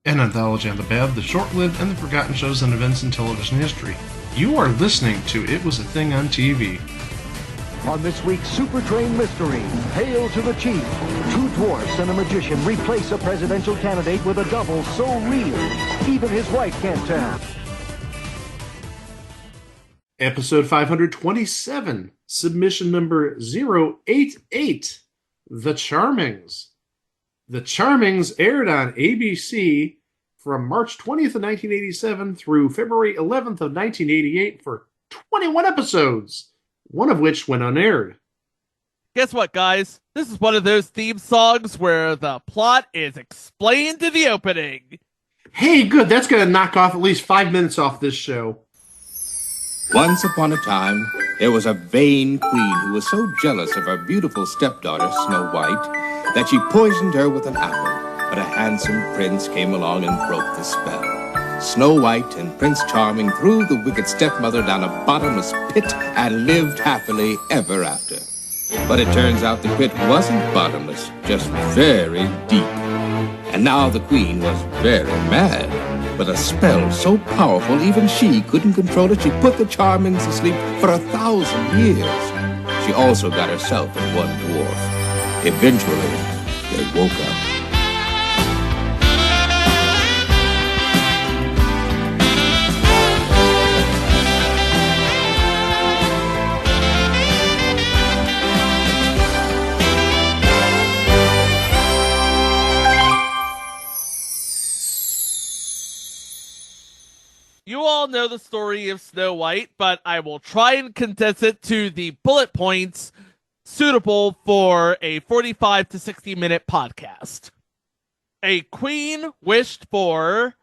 An anthology on the bad, the short-lived, and the forgotten shows and events in television history. You are listening to It Was a Thing on TV. On this week's Super Train Mystery, Hail to the Chief. Two dwarfs and a magician replace a presidential candidate with a double so real, even his wife can't tell. Episode 527, submission number 088, The Charmings. The Charmings aired on ABC from March 20th of 1987 through February 11th of 1988 for 21 episodes, one of which went unaired. Guess what, guys? This is one of those theme songs where the plot is explained in the opening. Hey, good. That's going to knock off at least 5 minutes off this show. Once upon a time, there was a vain queen who was so jealous of her beautiful stepdaughter, Snow White, that she poisoned her with an apple. But a handsome prince came along and broke the spell. Snow White and Prince Charming threw the wicked stepmother down a bottomless pit and lived happily ever after. But it turns out the pit wasn't bottomless, just very deep. And now the queen was very mad. With a spell so powerful even she couldn't control it, she put the Charmings to sleep for 1,000 years. She also got herself and one dwarf. Eventually, they woke up. You all know the story of Snow White, but I will try and condense it to the bullet points suitable for a 45 to 60 minute podcast. A queen wished for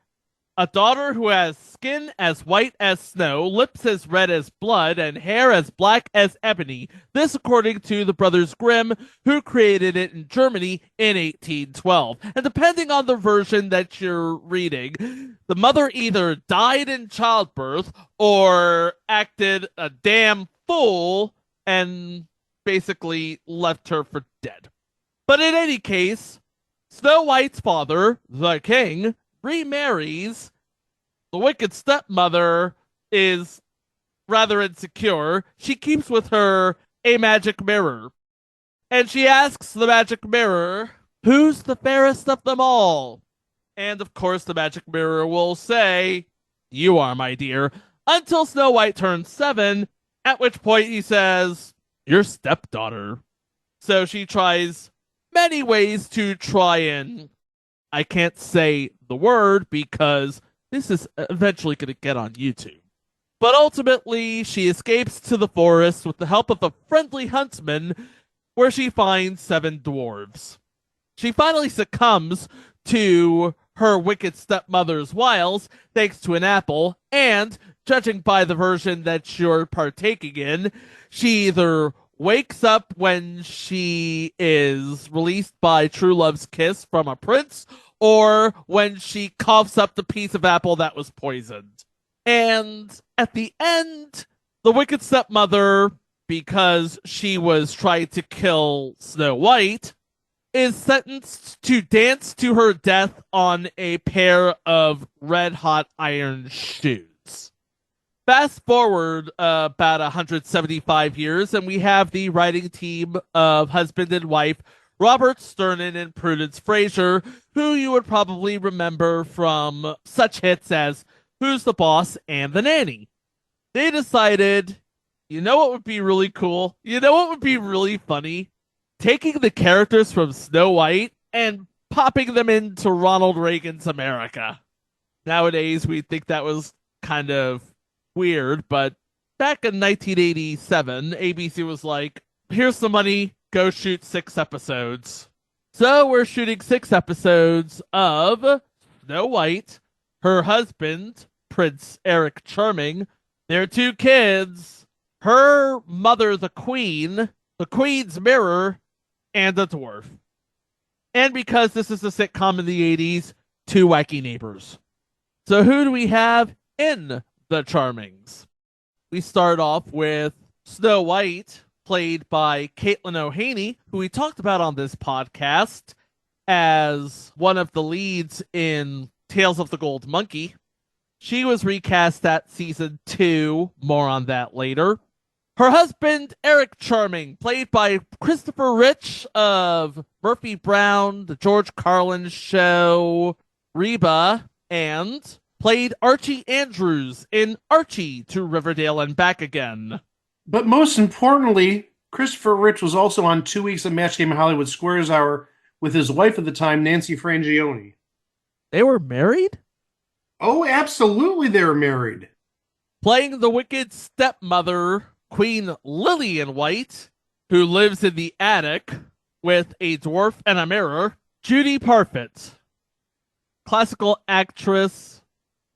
a daughter who has skin as white as snow, lips as red as blood, and hair as black as ebony. This according to the Brothers Grimm, who created it in Germany in 1812. And depending on the version that you're reading, the mother either died in childbirth or acted a damn fool and basically left her for dead. But in any case, Snow White's father, the king, remarries. The wicked stepmother is rather insecure. She keeps with her a magic mirror. And she asks the magic mirror, who's the fairest of them all? And of course the magic mirror will say, you are, my dear, until Snow White turns 7, at which point he says, your stepdaughter. So she tries many ways to try and, I can't say the word because this is eventually going to get on YouTube. But ultimately, she escapes to the forest with the help of a friendly huntsman, where she finds 7 dwarves. She finally succumbs to her wicked stepmother's wiles, thanks to an apple, and, judging by the version that you're partaking in, she either wakes up when she is released by true love's kiss from a prince, or when she coughs up the piece of apple that was poisoned. And at the end, the wicked stepmother, because she was trying to kill Snow White, is sentenced to dance to her death on a pair of red-hot iron shoes. Fast forward about 175 years, and we have the writing team of husband and wife, Robert Sternin and Prudence Fraser, who you would probably remember from such hits as Who's the Boss and The Nanny. They decided, you know what would be really cool? You know what would be really funny? Taking the characters from Snow White and popping them into Ronald Reagan's America. Nowadays, we'd think that was kind of weird, but back in 1987, ABC was like, here's the money, go shoot 6 episodes. So we're shooting 6 episodes of Snow White, her husband, Prince Eric Charming, their 2 kids, her mother, the Queen's mirror, and a dwarf. And because this is a sitcom in the 80s, 2 wacky neighbors. So who do we have in The Charmings? We start off with Snow White, played by Caitlin O'Haney, who we talked about on this podcast as one of the leads in Tales of the Gold Monkey. She was recast at season 2. More on that later. Her husband, Eric Charming, played by Christopher Rich of Murphy Brown, The George Carlin Show, Reba, and played Archie Andrews in Archie to Riverdale and Back Again. But most importantly, Christopher Rich was also on 2 weeks of Match Game Hollywood Squares Hour with his wife at the time, Nancy Frangione. They were married? Oh, absolutely, they were married. Playing the wicked stepmother, Queen Lillian White, who lives in the attic with a dwarf and a mirror, Judy Parfitt. Classical actress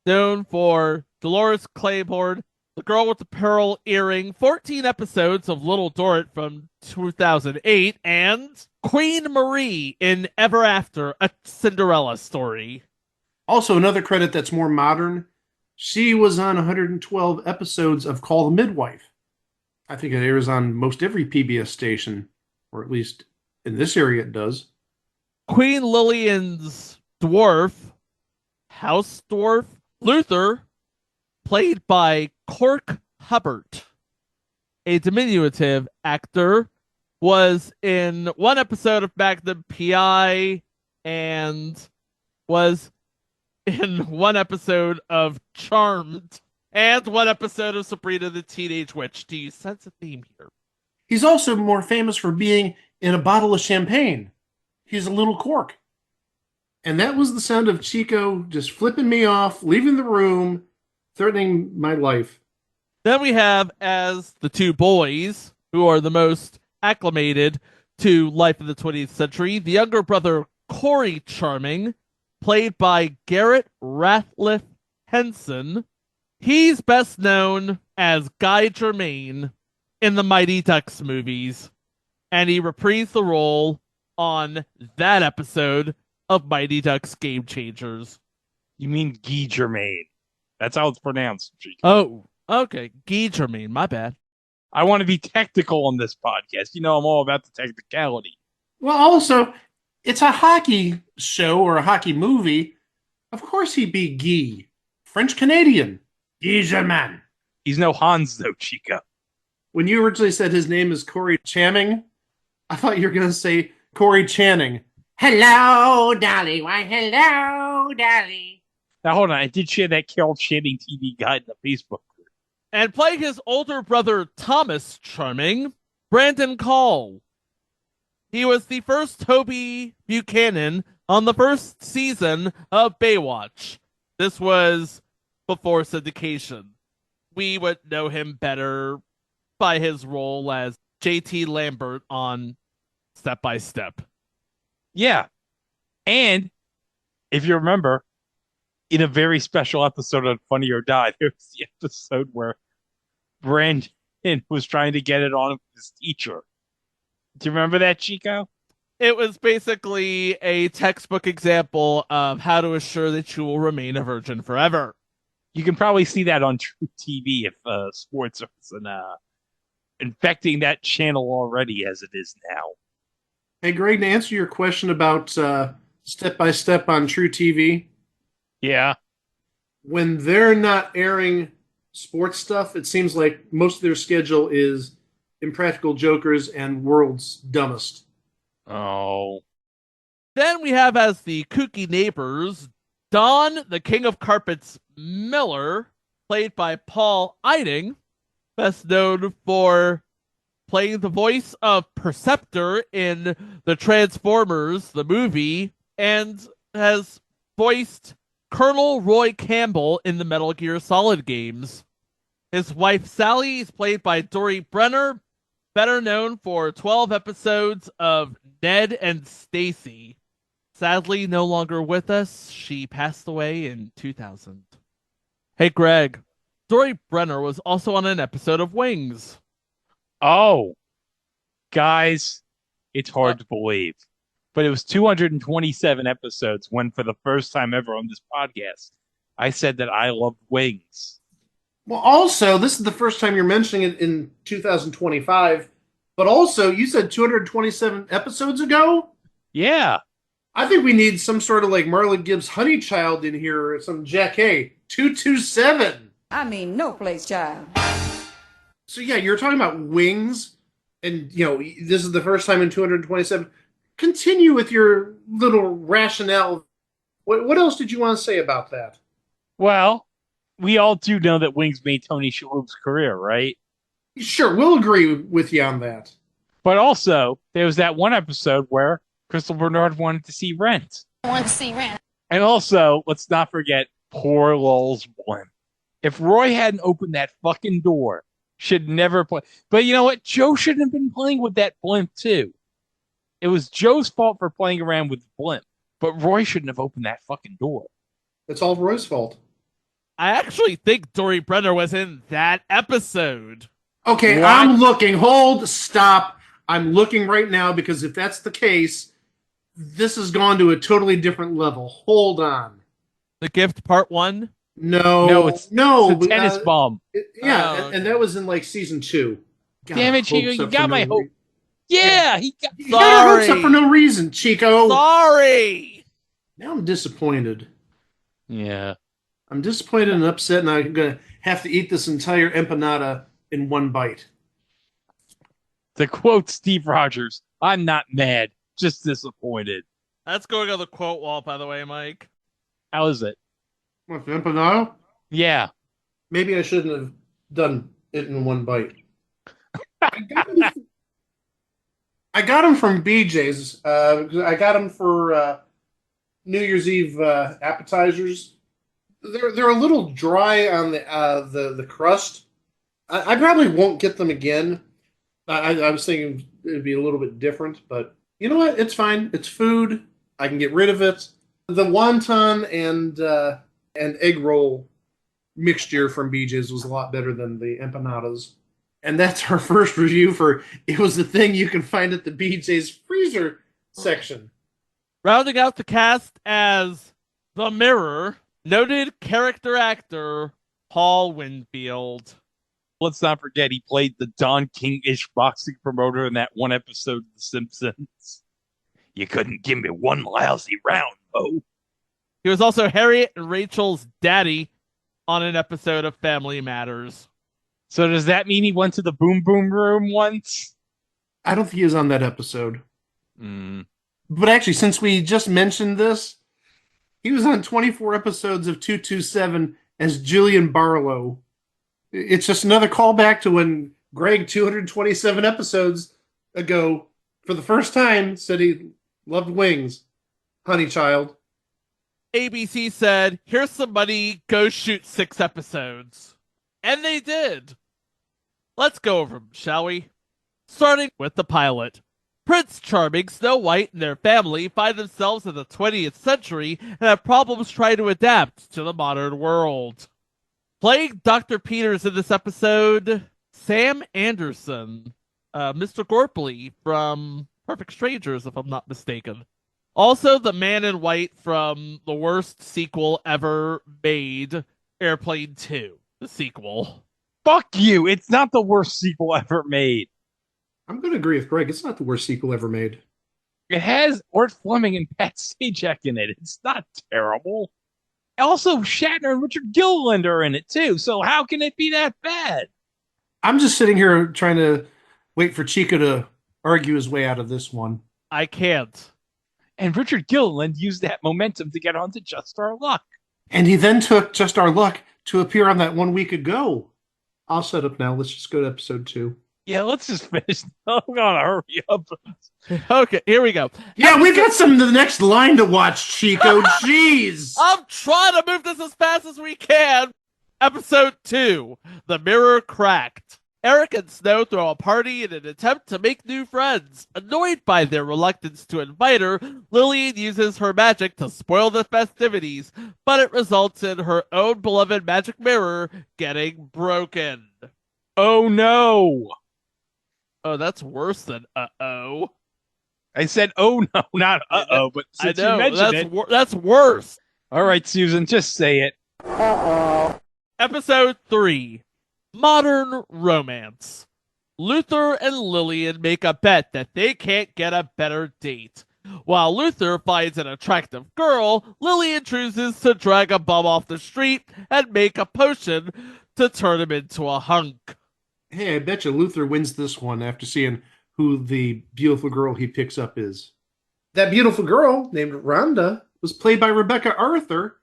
known for Dolores Claiborne, The Girl with the Pearl Earring, 14 episodes of Little Dorrit from 2008, and Queen Marie in Ever After, a Cinderella story. Also, another credit that's more modern, she was on 112 episodes of Call the Midwife. I think it airs on most every PBS station, or at least in this area it does. Queen Lillian's dwarf, house dwarf, Luther, played by Cork Hubbard, a diminutive actor, was in one episode of Magnum PI and was in one episode of Charmed and one episode of Sabrina the Teenage Witch. Do you sense a theme here? He's also more famous for being in A Bottle of Champagne. He's a little cork. And that was the sound of Chico just flipping me off, leaving the room, threatening my life. Then we have as the two boys, who are the most acclimated to life in the 20th century, the younger brother Corey Charming, played by Garrett Ratliff Henson. He's best known as Guy Germain in the Mighty Ducks movies, and he reprised the role on that episode of Mighty Ducks Game Changers. You mean Guy Germain. That's how it's pronounced. Oh, okay. Guy Germain, my bad. I want to be technical on this podcast. You know, I'm all about the technicality. Well, also, it's a hockey show or a hockey movie. Of course he'd be Guy. French-Canadian. Guy Germain. He's no Hans, though, Chico. When you originally said his name is Corey Channing, I thought you were going to say Corey Channing. Hello, Dolly. Why, hello, Dolly. Now, hold on. I did share that Carol Channing TV guide in the Facebook group. And playing his older brother Thomas Charming, Brandon Call. He was the first Toby Buchanan on the first season of Baywatch. This was before syndication. We would know him better by his role as JT Lambert on Step by Step. Yeah. And if you remember, in a very special episode of Funny or Die, there was the episode where Brandon was trying to get it on with his teacher. Do you remember that, Chico? It was basically a textbook example of how to assure that you will remain a virgin forever. You can probably see that on True TV if sports isn't infecting that channel already as it is now. Hey, Greg, to answer your question about Step by Step on True TV, Yeah. when they're not airing sports stuff, it seems like most of their schedule is Impractical Jokers and World's Dumbest. Oh. Then we have as the kooky neighbors, Don, the King of Carpets Miller, played by Paul Eiding, best known for playing the voice of Perceptor in the Transformers, the movie, and has voiced Colonel Roy Campbell in the Metal Gear Solid games. His wife Sally is played by Dory Brenner, better known for 12 episodes of Ned and Stacy. Sadly, no longer with us. She passed away in 2000. Hey, Greg. Dory Brenner was also on an episode of Wings. Oh. Guys, it's hard to believe. But it was 227 episodes when, for the first time ever on this podcast, I said that I loved Wings. Well, also, this is the first time you're mentioning it in 2025, but also, you said 227 episodes ago? Yeah. I think we need some sort of like Marlon Gibbs Honey Child in here, or some Jack Hay 227. I mean, no place, child. So yeah, you're talking about wings, and this is the first time in 227. Continue with your little rationale. What else did you want to say about that? Well, we all do know that Wings made Tony Shalhoub's career, right? Sure, we'll agree with you on that. But also, there was that one episode where Crystal Bernard wanted to see Rent. I want to see Rent. And also, let's not forget poor Lowell's blimp. If Roy hadn't opened that fucking door, should never play. But you know what? Joe shouldn't have been playing with that blimp too. It was Joe's fault for playing around with the blimp, but Roy shouldn't have opened that fucking door. It's all Roy's fault. I actually think Dory Brenner was in that episode. Okay, What? I'm looking. Hold, stop. I'm looking right now because if that's the case, this has gone to a totally different level. Hold on. The Gift Part 1? No, it's no. a tennis bomb. Oh, and that was in like season 2. God, Damn it, Chico, hopes you up got for my no hope. Yeah, he got. You got our hopes up Sorry. for no reason, Chico. Sorry! Now I'm disappointed. Yeah. I'm disappointed and upset, and I'm going to have to eat this entire empanada in one bite. To quote Steve Rogers, I'm not mad, just disappointed. That's going on the quote wall, by the way, Mike. How is it? What, the empanada? Yeah. Maybe I shouldn't have done it in one bite. I got them from BJ's. I got them for New Year's Eve appetizers. They're a little dry on the crust. I probably won't get them again. I was thinking it'd be a little bit different, but you know what? It's fine. It's food. I can get rid of it. The wonton and egg roll mixture from BJ's was a lot better than the empanadas. And that's our first review for It Was the Thing You Can Find at the BJ's Freezer section. Rounding out the cast as the Mirror, noted character actor Paul Winfield. Let's not forget he played the Don King-ish boxing promoter in that one episode of The Simpsons. You couldn't give me one lousy round, Bo. He was also Harriet and Rachel's daddy on an episode of Family Matters. So does that mean he went to the Boom Boom Room once? I don't think he was on that episode. Mm. But actually, since we just mentioned this, he was on 24 episodes of 227 as Julian Barlow. It's just another callback to when Greg, 227 episodes ago, for the first time, said he loved wings. Honey child. ABC said, here's some money, go shoot 6 episodes. And they did. Let's go over them, shall we? Starting with the pilot. Prince Charming, Snow White, and their family find themselves in the 20th century and have problems trying to adapt to the modern world. Playing Dr. Peters in this episode, Sam Anderson, Mr. Gorpley from Perfect Strangers, if I'm not mistaken. Also, the man in white from the worst sequel ever made, Airplane 2, the sequel. Fuck you! It's not the worst sequel ever made. I'm going to agree with Greg. It's not the worst sequel ever made. It has Art Fleming and Pat Sajak in it. It's not terrible. Also, Shatner and Richard Gilliland are in it too, so how can it be that bad? I'm just sitting here trying to wait for Chico to argue his way out of this one. I can't. And Richard Gilliland used that momentum to get onto Just Our Luck. And he then took Just Our Luck to appear on that 1 week ago. I'll set up now. Let's just go to episode 2. Yeah, let's just finish. I'm gonna hurry up. Okay, here we go. Yeah, we got the next line to watch, Chico. Jeez. I'm trying to move this as fast as we can. Episode 2, The Mirror Cracked. Eric and Snow throw a party in an attempt to make new friends. Annoyed by their reluctance to invite her, Lillian uses her magic to spoil the festivities, but it results in her own beloved magic mirror getting broken. Oh no! Oh, that's worse than uh-oh. I said, oh no, not uh-oh, but I since you know, mentioned it. that's worse. All right, Susan, just say it. Episode 3, Modern Romance. Luther and Lillian make a bet that they can't get a better date. While Luther finds an attractive girl, Lillian chooses to drag a bum off the street and make a potion to turn him into a hunk. Hey, I bet you Luther wins this one after seeing who the beautiful girl he picks up is. That beautiful girl, named Rhonda, was played by Rebecca Arthur.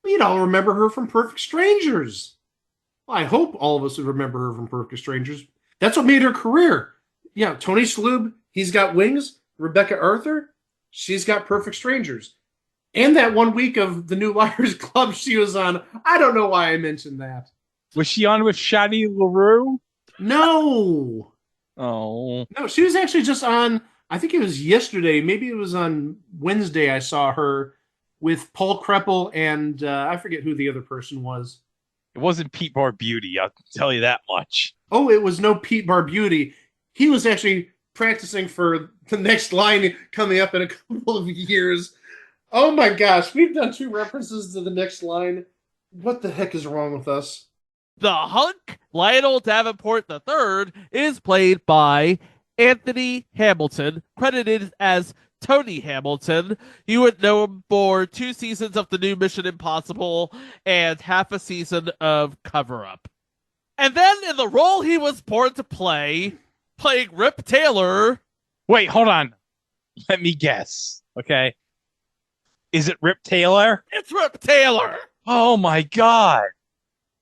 We'd all remember her from Perfect Strangers. Well, I hope all of us would remember her from Perfect Strangers. That's what made her career. Yeah, Tony Shalhoub, he's got Wings. Rebecca Arthur, she's got Perfect Strangers. And that 1 week of the New Liars Club she was on. I don't know why I mentioned that. Was she on with Shadi LaRue? No. Oh. No, she was actually just on, I think it was yesterday. Maybe it was on Wednesday I saw her with Paul Kreppel and I forget who the other person was. It wasn't Pete Beauty, I'll tell you that much. Oh, it was no Pete Barbuti. He was actually practicing for the next line coming up in a couple of years. Oh my gosh, we've done 2 references to the next line. What the heck is wrong with us? The hunk, Lionel Davenport III, is played by Anthony Hamilton, credited as Tony Hamilton. You would know him for 2 seasons of the new Mission Impossible and half a season of Cover Up. And then in the role he was born to play, playing Rip Taylor. Wait, hold on. Let me guess. Okay. Is it Rip Taylor? It's Rip Taylor! Oh my god.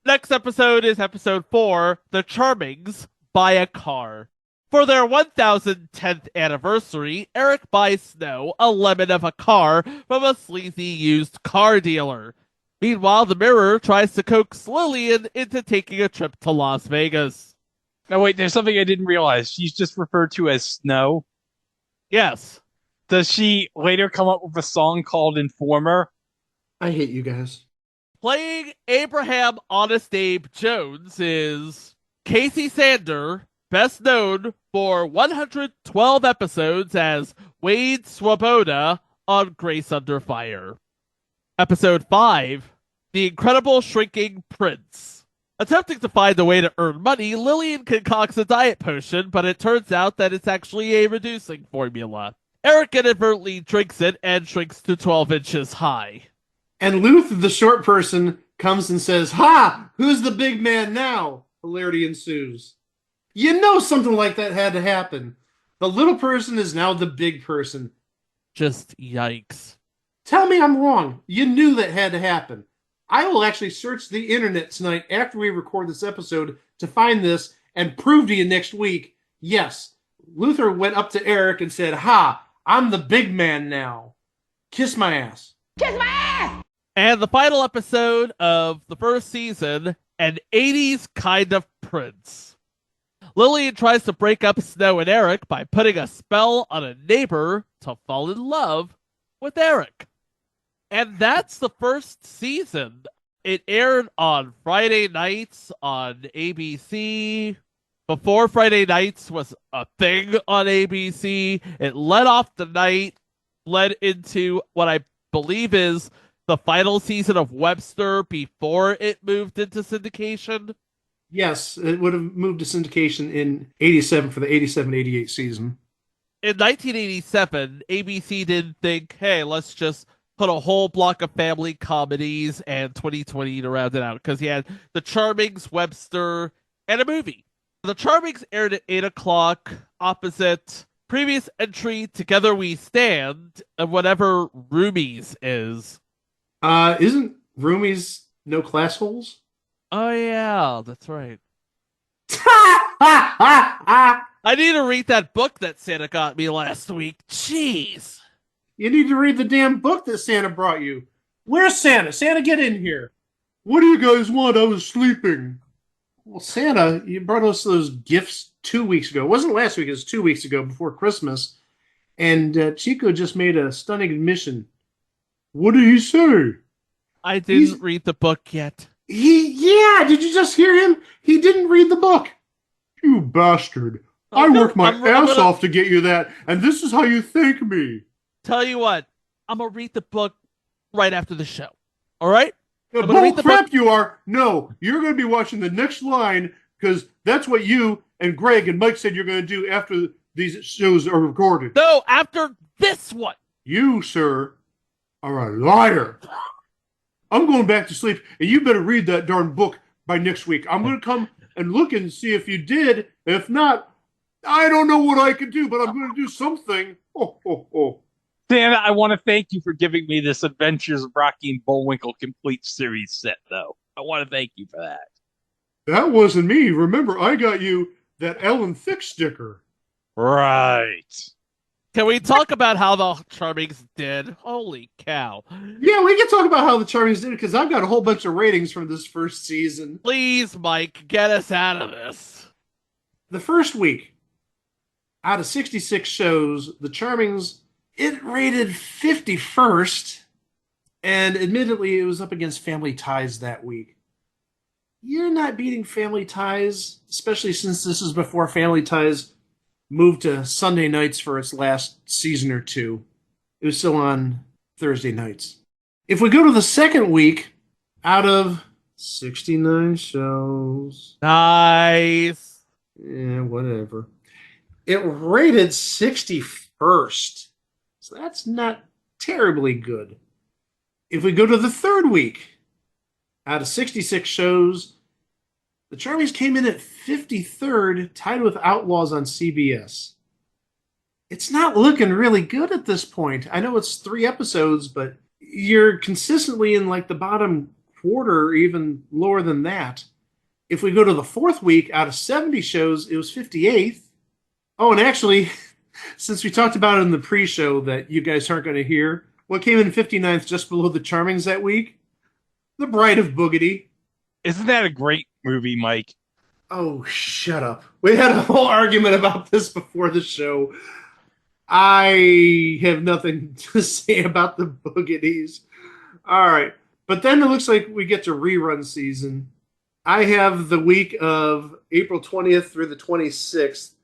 Next episode is episode 4, The Charmings Buy a Car. For their 1010th anniversary, Eric buys Snow a lemon of a car from a sleazy used car dealer. Meanwhile, the Mirror tries to coax Lillian into taking a trip to Las Vegas. Now wait, there's something I didn't realize. She's just referred to as Snow. Yes. Does she later come up with a song called Informer? I hate you guys. Playing Abraham Honest Abe Jones is Casey Sander, best known for 112 episodes as Wade Swoboda on Grace Under Fire. Episode 5, The Incredible Shrinking Prince. Attempting to find a way to earn money, Lillian concocts a diet potion, but it turns out that it's actually a reducing formula. Eric inadvertently drinks it and shrinks to 12 inches high. And Luther, the short person, comes and says, "Ha! Who's the big man now?" Hilarity ensues. You know something like that had to happen. The little person is now the big person. Just yikes. Tell me I'm wrong. You knew that had to happen. I will actually search the internet tonight after we record this episode to find this and prove to you next week, yes, Luther went up to Eric and said, "Ha! I'm the big man now. Kiss my ass." Kiss my ass! And the final episode of the first season, an 80s kind of prince. Lillian tries to break up Snow and Eric by putting a spell on a neighbor to fall in love with Eric. And that's the first season. It aired on Friday nights on ABC. Before Friday nights was a thing on ABC, it led off the night, led into what I believe is the final season of Webster before it moved into syndication. Yes, it would have moved to syndication in 87 for the 87-88 season. In 1987, ABC didn't think, hey, let's just put a whole block of family comedies and 2020 to round it out, because he had The Charmings, Webster, and a movie. The Charmings aired at 8 o'clock opposite previous entry Together We Stand of whatever Roomies is. Isn't Roomies No Class Holes? Oh, yeah, that's right. I I need to read that book that Santa got me last week. Jeez. You need to read the damn book that Santa brought you. Where's Santa? Santa, get in here. What do you guys want? I was sleeping. Well, Santa, you brought us those gifts 2 weeks ago. It wasn't last week, it was 2 weeks ago before Christmas. And Chico just made a stunning admission. What did he say? I didn't read the book yet. Yeah, did you just hear him? He didn't read the book. You bastard. I worked my ass off to get you that, and this is how you thank me. Tell you what, I'm going to read the book right after the show. All right? Bull crap you are. No, you're going to be watching the next line, because that's what you and Greg and Mike said you're going to do after these shows are recorded. No, after this one. You, sir, are a liar. I'm going back to sleep, and you better read that darn book by next week. I'm going to come and look and see if you did. If not, I don't know what I can do, but I'm going to do something. Oh. Santa, I want to thank you for giving me this Adventures of Rocky and Bullwinkle complete series set, though. I want to thank you for that. That wasn't me. Remember, I got you that Ellen Thick sticker. Right. Can we talk about how the Charmings did? Holy cow. Yeah, we can talk about how the Charmings did, because I've got a whole bunch of ratings from this first season. Please, Mike, get us out of this. The first week, out of 66 shows, the Charmings, it rated 51st, and admittedly, it was up against Family Ties that week. You're not beating Family Ties, especially since this is before Family Ties moved to Sunday nights for its last season or two. It was still on Thursday nights. If we go to the second week, out of 69 shows... Nice. Yeah, whatever. It rated 61st. So that's not terribly good. If we go to the third week, out of 66 shows, the Charmies came in at 53rd, tied with Outlaws on CBS. It's not looking really good at this point. I know it's 3 episodes, but you're consistently in like the bottom quarter, or even lower than that. If we go to the fourth week, out of 70 shows, it was 58th. Oh, and actually, since we talked about it in the pre-show that you guys aren't going to hear, what came in 59th just below the Charmings that week? The Bride of Boogedy. Isn't that a great movie, Mike? Oh, shut up. We had a whole argument about this before the show. I have nothing to say about the Boogedies. All right. But then it looks like we get to rerun season. I have the week of April 20th through the 26th.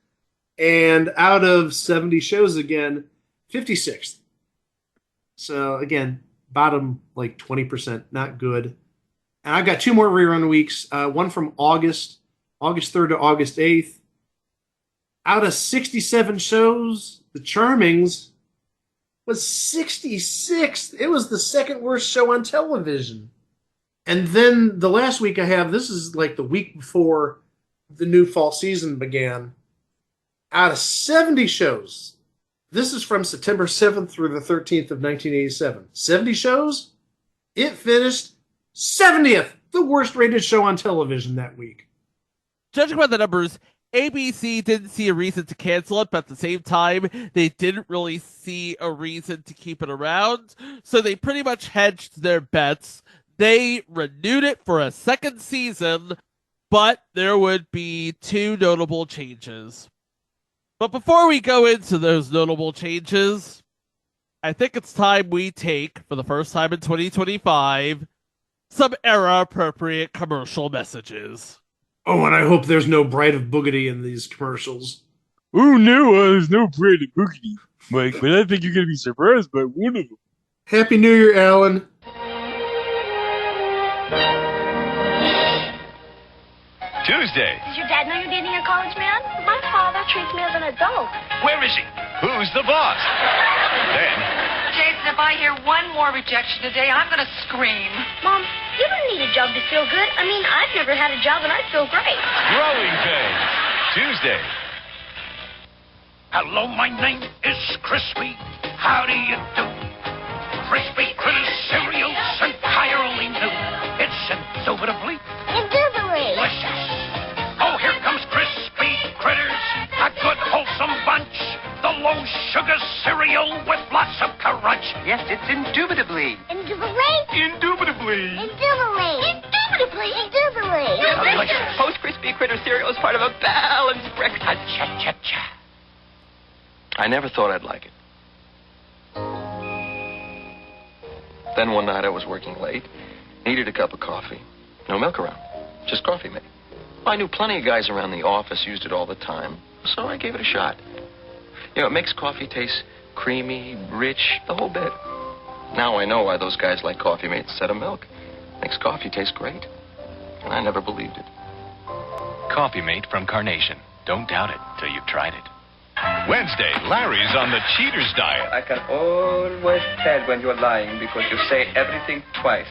And out of 70 shows again, 56th. So again, bottom like 20%, not good. And I've got 2 more rerun weeks. One from August 3rd to August 8th. Out of 67 shows, The Charmings was 66th. It was the second worst show on television. And then the last week I have, this is like the week before the new fall season began. Out of 70 shows, this is from September 7th through the 13th of 1987. 70 shows, it finished 70th, the worst rated show on television that week. Judging by the numbers, ABC didn't see a reason to cancel it, but at the same time, they didn't really see a reason to keep it around, so they pretty much hedged their bets. They renewed it for a second season, but there would be 2 notable changes. But before we go into those notable changes, I think it's time we take, for the first time in 2025, some era-appropriate commercial messages. Oh, and I hope there's no Bride of Boogedy in these commercials. Oh, no, there's no Bride of Boogedy, Mike, but I think you're going to be surprised by one of them. Happy New Year, Alan. Tuesday. Does your dad know you're dating a college man? My father treats me as an adult. Where is he? Who's the boss? Then, Jason, if I hear one more rejection today, I'm going to scream. Mom, you don't need a job to feel good. I mean, I've never had a job and I feel great. Growing Pains. Tuesday. Hello, my name is Crispy. How do you do? Crispy Critter cereal entirely new. It's indubitably delicious. Oh, here comes Crispy Critters, a good wholesome bunch. The low sugar cereal with lots of crunch. Yes, it's indubitably. Indubitably? Indubitably. Indubitably. Indubitably. Indubitably. Delicious. Post Crispy Critter cereal is part of a balanced breakfast. Cha-cha-cha. I never thought I'd like it. Then one night I was working late, needed a cup of coffee. No milk around, just coffee made. I knew plenty of guys around the office used it all the time, so I gave it a shot. You know, it makes coffee taste creamy, rich, the whole bit. Now I know why those guys like coffee made instead of milk. Makes coffee taste great. And I never believed it. Coffee Mate from Carnation. Don't doubt it till you've tried it. Wednesday, Larry's on the cheater's diet. I can always tell when you're lying because you say everything twice.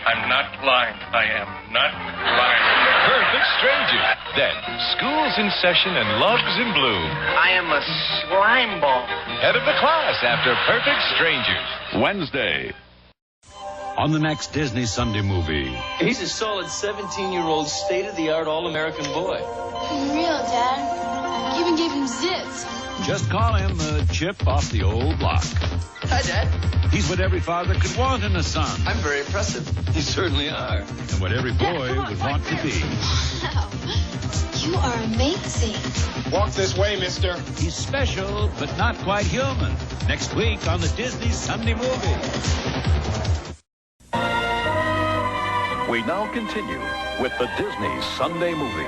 I'm not lying. I am not lying. Perfect Strangers. Then, school's in session and love's in bloom. I am a slime ball. Head of the class after Perfect Strangers. Wednesday. On the next Disney Sunday movie. He's a solid 17-year-old, state-of-the-art all-American boy. Real, Dad. I even gave him zits. Just call him the chip off the old block. Hi, Dad. He's what every father could want in a son. I'm very impressive. You certainly are. And what every boy would want to be. Wow. You are amazing. Walk this way, mister. He's special, but not quite human. Next week on the Disney Sunday movie. We now continue with the Disney Sunday movie.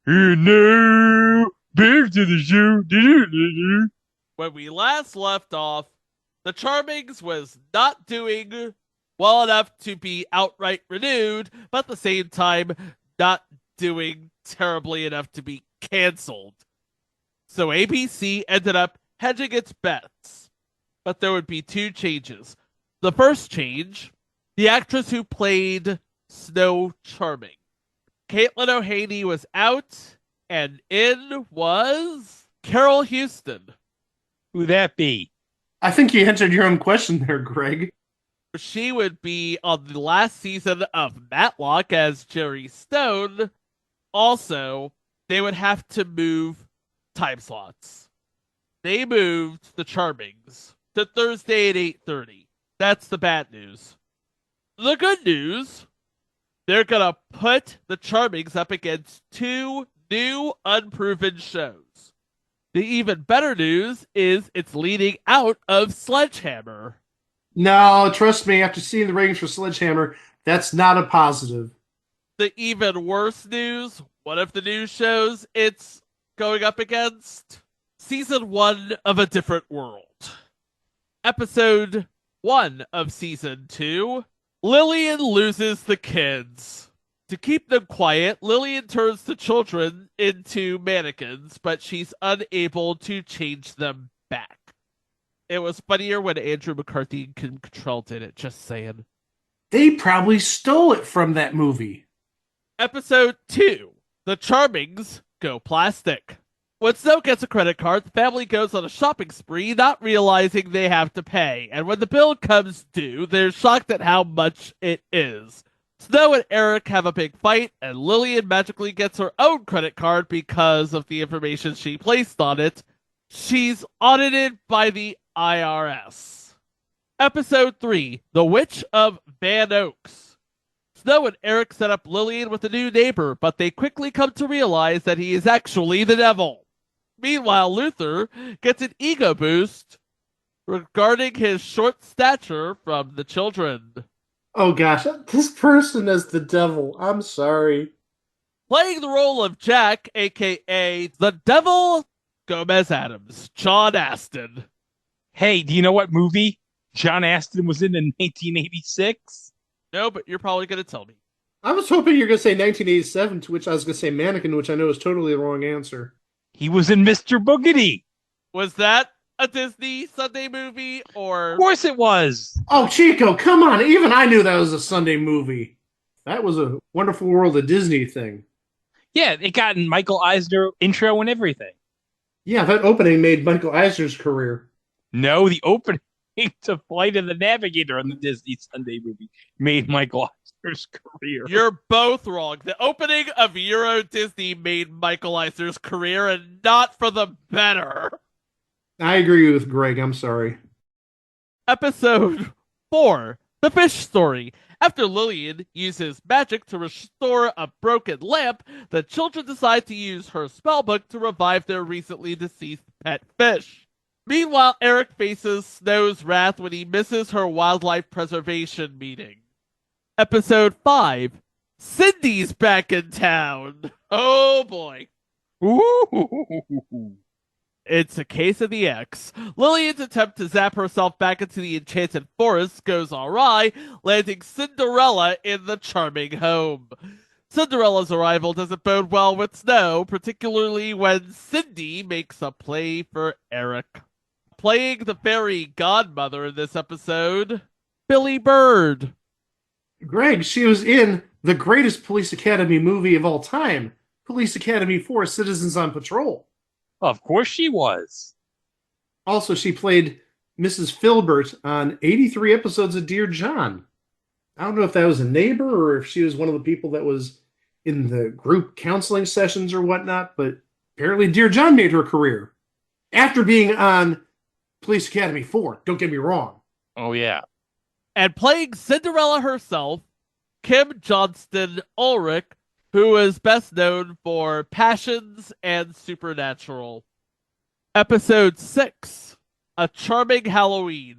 No, back to the show. When we last left off, the Charmings was not doing well enough to be outright renewed, but at the same time, not doing terribly enough to be canceled. So ABC ended up hedging its bets. But there would be two changes. The first change, the actress who played Snow Charming. Caitlin O'Haney was out, and in was Carol Houston. Who'd that be? I think you answered your own question there, Greg. She would be on the last season of Matlock as Jerry Stone. Also, they would have to move time slots. They moved the Charmings to Thursday at 8:30. That's the bad news. The good news, they're gonna put the Charmings up against two new unproven shows. The even better news is it's leading out of Sledgehammer. No, trust me, after seeing the ratings for Sledgehammer, that's not a positive. The even worse news, one of the new shows it's going up against, Season 1 of A Different World. Episode 1 of Season 2, Lillian loses the kids. To keep them quiet, Lillian turns the children into mannequins, but she's unable to change them back. It was funnier when Andrew McCarthy and Kim Cattrall did it, just saying. They probably stole it from that movie. Episode 2, The Charmings Go Plastic. When Snow gets a credit card, the family goes on a shopping spree, not realizing they have to pay. And when the bill comes due, they're shocked at how much it is. Snow and Eric have a big fight, and Lillian magically gets her own credit card because of the information she placed on it. She's audited by the IRS. Episode 3, The Witch of Van Oaks. Snow and Eric set up Lillian with a new neighbor, but they quickly come to realize that he is actually the devil. Meanwhile, Luther gets an ego boost regarding his short stature from the children. Oh gosh, this person is the devil. I'm sorry. Playing the role of Jack, aka the Devil Gomez Adams, John Astin. Hey, do you know what movie John Astin was in 1986? No, but you're probably going to tell me. I was hoping you were going to say 1987, to which I was going to say Mannequin, which I know is totally the wrong answer. He was in Mr. Boogedy. Was that a Disney Sunday movie, or? Of course it was. Oh, Chico, come on. Even I knew that was a Sunday movie. That was a Wonderful World of Disney thing. Yeah, it got Michael Eisner intro and everything. Yeah, that opening made Michael Eisner's career. No, the opening to Flight of the Navigator on the Disney Sunday movie made Michael Eisner's career. You're both wrong. The opening of Euro Disney made Michael Eisner's career, and not for the better. I agree with Greg. I'm sorry. Episode 4, The Fish Story. After Lillian uses magic to restore a broken lamp, the children decide to use her spellbook to revive their recently deceased pet fish. Meanwhile, Eric faces Snow's wrath when he misses her wildlife preservation meeting. Episode 5, Cindy's back in town. Oh boy. Ooh. It's a case of the X. Lillian's attempt to zap herself back into the enchanted forest goes awry, landing Cinderella in the charming home. Cinderella's arrival doesn't bode well with Snow, particularly when Cindy makes a play for Eric. Playing the fairy godmother in this episode, Billy Bird. Greg, she was in the greatest Police Academy movie of all time, Police Academy 4 Citizens on Patrol. Of course she was. Also, she played Mrs. Filbert on 83 episodes of Dear John. I don't know if that was a neighbor or if she was one of the people that was in the group counseling sessions or whatnot, but apparently Dear John made her career. After being on Police Academy 4, don't get me wrong. Oh, yeah. And playing Cinderella herself, Kim Johnston Ulrich, who is best known for Passions and Supernatural. Episode 6, A Charming Halloween.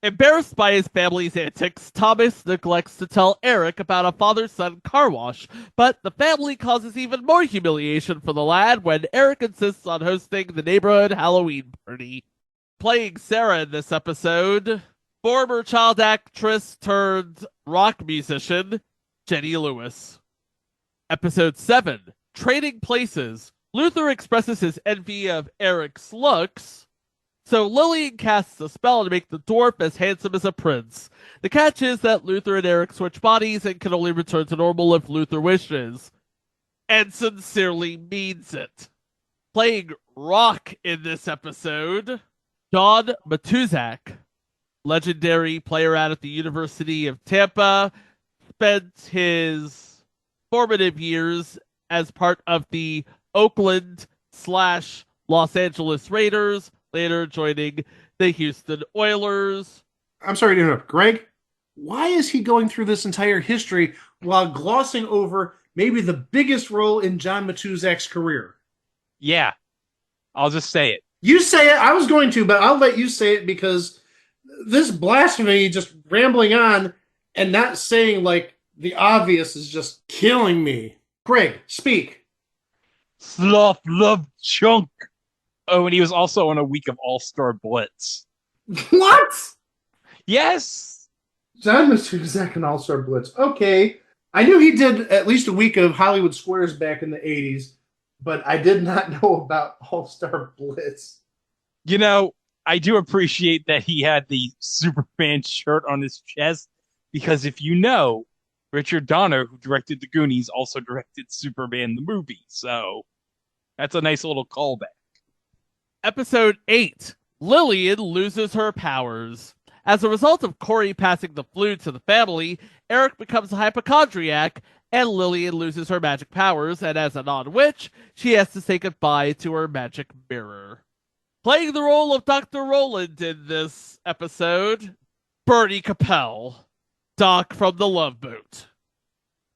Embarrassed by his family's antics, Thomas neglects to tell Eric about a father-son car wash, but the family causes even more humiliation for the lad when Eric insists on hosting the neighborhood Halloween party. Playing Sarah in this episode, former child actress turned rock musician, Jenny Lewis. Episode 7, Trading Places. Luther expresses his envy of Eric's looks, so Lillian casts a spell to make the dwarf as handsome as a prince. The catch is that Luther and Eric switch bodies and can only return to normal if Luther wishes. And sincerely means it. Playing rock in this episode, John Matuzak, legendary player out at the University of Tampa, spent his formative years as part of the Oakland/Los Angeles Raiders, later joining the Houston Oilers. I'm sorry to interrupt. Greg, why is he going through this entire history while glossing over maybe the biggest role in John Matuzak's career? Yeah, I'll just say it. You say it. I was going to, but I'll let you say it because this blasphemy, just rambling on and not saying like the obvious, is just killing me. Greg, speak. Sloth Love Chunk. Oh, and he was also on a week of All-Star Blitz. What? Yes! John Matuzak and All-Star Blitz. Okay. I knew he did at least a week of Hollywood Squares back in the 80s, but I did not know about All-Star Blitz. You know, I do appreciate that he had the Superman shirt on his chest, because if you know, Richard Donner, who directed The Goonies, also directed Superman the movie, so that's a nice little callback. Episode 8, Lillian loses her powers. As a result of Corey passing the flu to the family, Eric becomes a hypochondriac, and Lillian loses her magic powers, and as a non-witch, she has to say goodbye to her magic mirror. Playing the role of Dr. Roland in this episode, Bernie Capel, Doc from The Love Boat.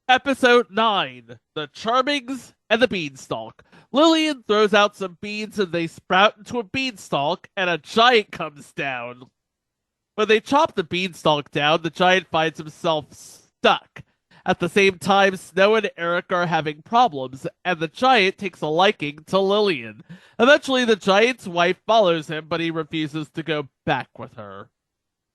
Episode 9, The Charmings and the Beanstalk. Lillian throws out some beans and they sprout into a beanstalk, and a giant comes down. When they chop the beanstalk down, the giant finds himself stuck. At the same time, Snow and Eric are having problems, and the giant takes a liking to Lillian. Eventually, the giant's wife follows him, but he refuses to go back with her.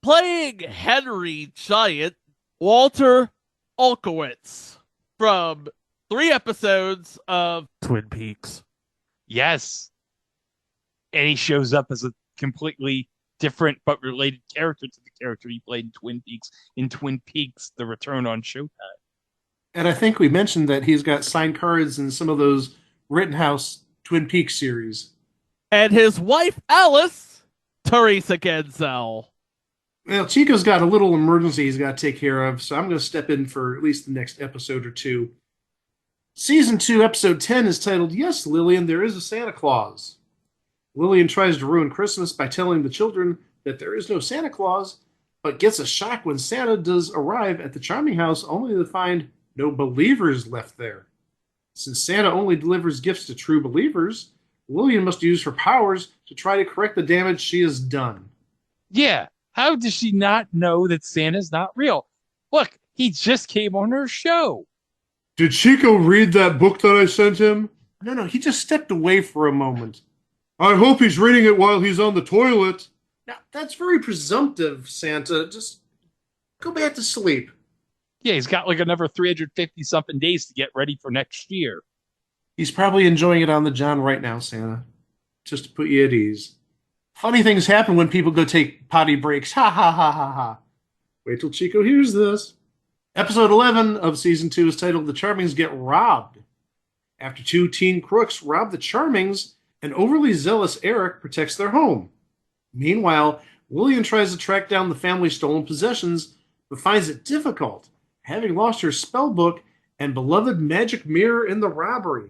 Playing Henry Giant, Walter Olkowitz, from 3 episodes of Twin Peaks. Yes. And he shows up as a completely different but related character to the character he played in Twin Peaks, The Return on Showtime. And I think we mentioned that he's got signed cards in some of those Rittenhouse Twin Peaks series. And his wife, Alice, Teresa Genzel. Well, Chico's got a little emergency he's got to take care of, so I'm going to step in for at least the next episode or two. Season 2, Episode 10 is titled, Yes, Lillian, There is a Santa Claus. Lillian tries to ruin Christmas by telling the children that there is no Santa Claus, but gets a shock when Santa does arrive at the charming house only to find no believers left there. Since Santa only delivers gifts to true believers, Lillian must use her powers to try to correct the damage she has done. Yeah, how does she not know that Santa's not real? Look, he just came on her show. Did Chico read that book that I sent him? No, he just stepped away for a moment. I hope he's reading it while he's on the toilet. Now, that's very presumptive, Santa. Just go back to sleep. Yeah, he's got like another 350 something days to get ready for next year. He's probably enjoying it on the John right now, Santa, just to put you at ease. Funny things happen when people go take potty breaks. Ha ha ha ha ha. Wait till Chico hears this. Episode 11 of season 2 is titled The Charmings Get Robbed. After two teen crooks rob the Charmings, an overly zealous Eric protects their home. Meanwhile, Lillian tries to track down the family's stolen possessions, but finds it difficult, having lost her spell book and beloved magic mirror in the robbery.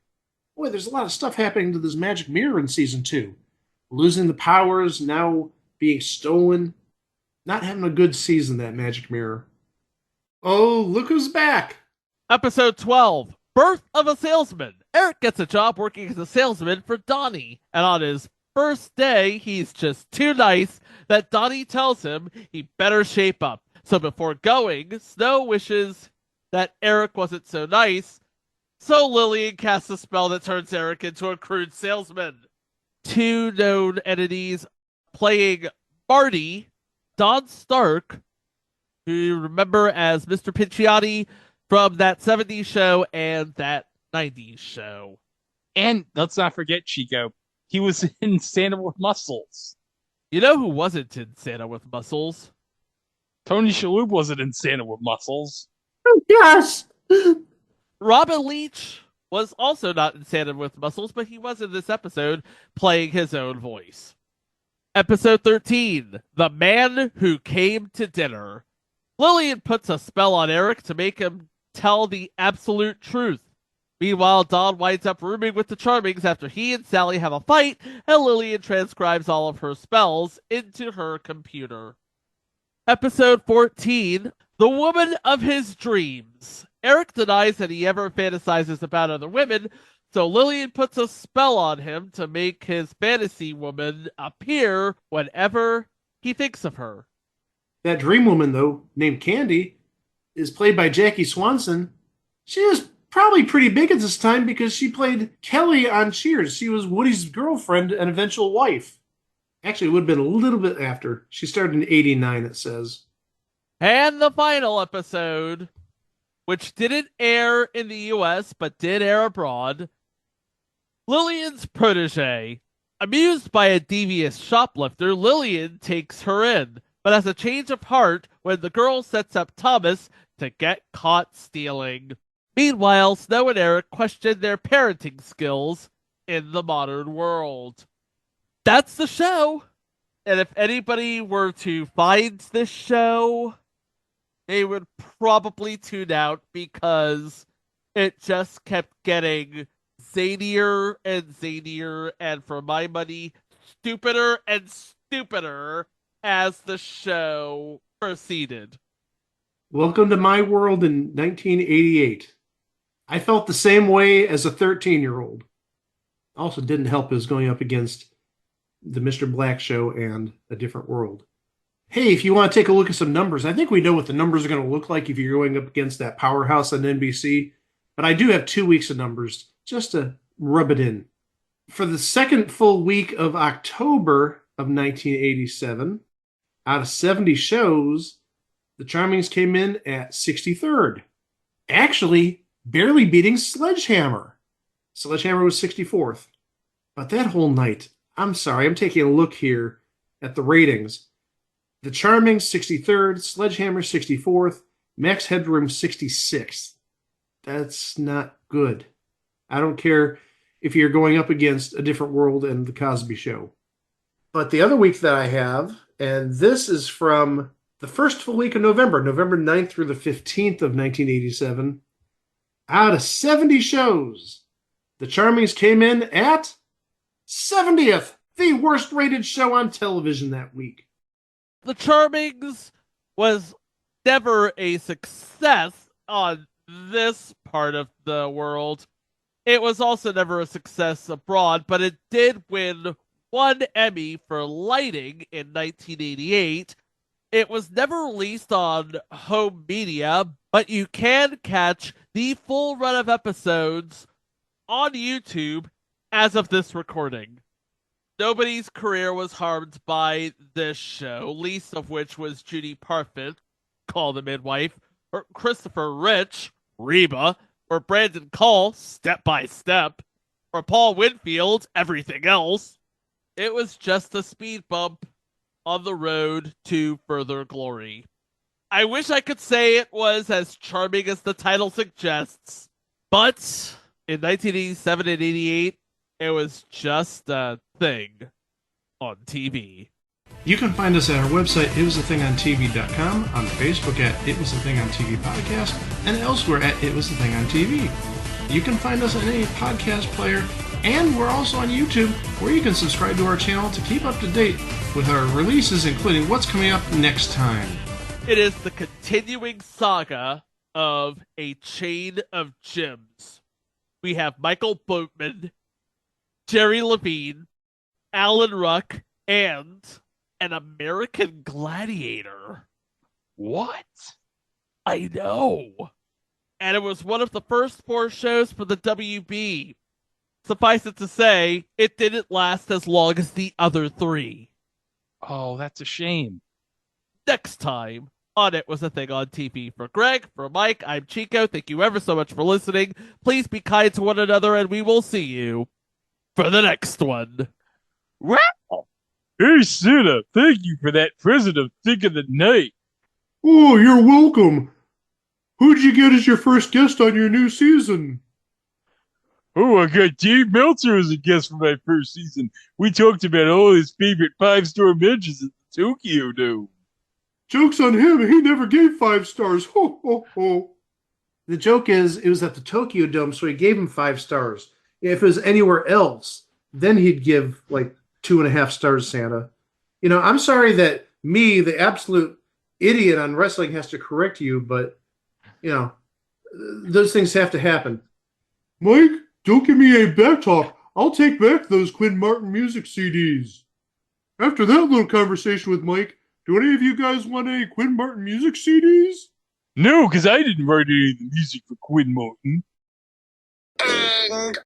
Boy, there's a lot of stuff happening to this magic mirror in season 2. Losing the powers, now being stolen. Not having a good season, that magic mirror. Oh, look who's back! Episode 12, Birth of a Salesman. Eric gets a job working as a salesman for Donnie, and on his first day, he's just too nice that Donnie tells him he better shape up. So before going, Snow wishes that Eric wasn't so nice, so Lillian casts a spell that turns Eric into a crude salesman. Two known entities playing Marty, Don Stark, who you remember as Mr. Pinciotti from that 70s show and that 90s show. And let's not forget, Chico, he was in Santa with Muscles. You know who wasn't in Santa with Muscles? Tony Shalhoub wasn't in Santa with Muscles. Yes! Robin Leach was also not in Santa with Muscles, but he was in this episode playing his own voice. Episode 13, The Man Who Came to Dinner. Lillian puts a spell on Eric to make him tell the absolute truth. Meanwhile, Don winds up rooming with the Charmings after he and Sally have a fight, and Lillian transcribes all of her spells into her computer. Episode 14, The Woman of His Dreams. Eric denies that he ever fantasizes about other women, so Lillian puts a spell on him to make his fantasy woman appear whenever he thinks of her. That dream woman, though, named Candy, is played by Jackie Swanson. She was probably pretty big at this time because she played Kelly on Cheers. She was Woody's girlfriend and eventual wife. Actually, it would have been a little bit after. She started in 89, it says. And the final episode, which didn't air in the US but did air abroad. Lillian's protege. Amused by a devious shoplifter, Lillian takes her in, but has a change of heart when the girl sets up Thomas to get caught stealing. Meanwhile, Snow and Eric question their parenting skills in the modern world. That's the show. And if anybody were to find this show, they would probably tune out because it just kept getting zanier and zanier, and for my money, stupider and stupider as the show proceeded. Welcome to my world in 1988. I felt the same way as a 13-year-old. Also didn't help us going up against the Mr. Black Show and A Different World. Hey, if you want to take a look at some numbers, I think we know what the numbers are going to look like if you're going up against that powerhouse on NBC. But I do have 2 weeks of numbers just to rub it in. For the second full week of October of 1987, out of 70 shows, the Charmings came in at 63rd. Actually, barely beating Sledgehammer. Sledgehammer was 64th. But that whole night, I'm sorry, I'm taking a look here at the ratings. The Charmings, 63rd, Sledgehammer, 64th, Max Headroom, 66th. That's not good. I don't care if you're going up against A Different World and The Cosby Show. But the other week that I have, and this is from the first full week of November, November 9th through the 15th of 1987, out of 70 shows, the Charmings came in at 70th, the worst rated show on television that week. The Charmings was never a success on this part of the world. It was also never a success abroad, but it did win one Emmy for lighting in 1988. It was never released on home media, but you can catch the full run of episodes on YouTube as of this recording. Nobody's career was harmed by this show, least of which was Judy Parfit, called the midwife, or Christopher Rich, Reba, or Brandon Call, Step by Step, or Paul Winfield, Everything Else. It was just a speed bump on the road to further glory. I wish I could say it was as charming as the title suggests, but in 1987 and 88, it was just a thing on TV. You can find us at our website, itwasathingontv.com, on Facebook at It Was a Thing on TV Podcast, and elsewhere at It Was a Thing on TV. You can find us on any podcast player, and we're also on YouTube, where you can subscribe to our channel to keep up to date with our releases, including what's coming up next time. It is the continuing saga of a chain of gyms. We have Michael Boatman, Jerry Levine, Alan Ruck, and an American Gladiator. What? I know. And it was one of the first 4 shows for the WB. Suffice it to say, it didn't last as long as the other 3. Oh, that's a shame. Next time on It Was a Thing on TV. For Greg, for Mike, I'm Chico. Thank you ever so much for listening. Please be kind to one another, and we will see you for the next one. Wow! Hey, Santa, thank you for that present of Thing of the Night. Oh, you're welcome. Who'd you get as your first guest on your new season? Oh, I got Dave Meltzer as a guest for my first season. We talked about all his favorite 5-star matches at the Tokyo Dome. Joke's on him. He never gave 5 stars. Ho, ho, ho. The joke is, it was at the Tokyo Dome, so he gave him 5 stars. If it was anywhere else, then he'd give like 2.5 stars, Santa. You know, I'm sorry that me, the absolute idiot on wrestling, has to correct you, but, you know, those things have to happen. Mike, don't give me a back talk. I'll take back those Quinn Martin music CDs. After that little conversation with Mike, do any of you guys want any Quinn Martin music CDs? No, because I didn't write any of the music for Quinn Martin.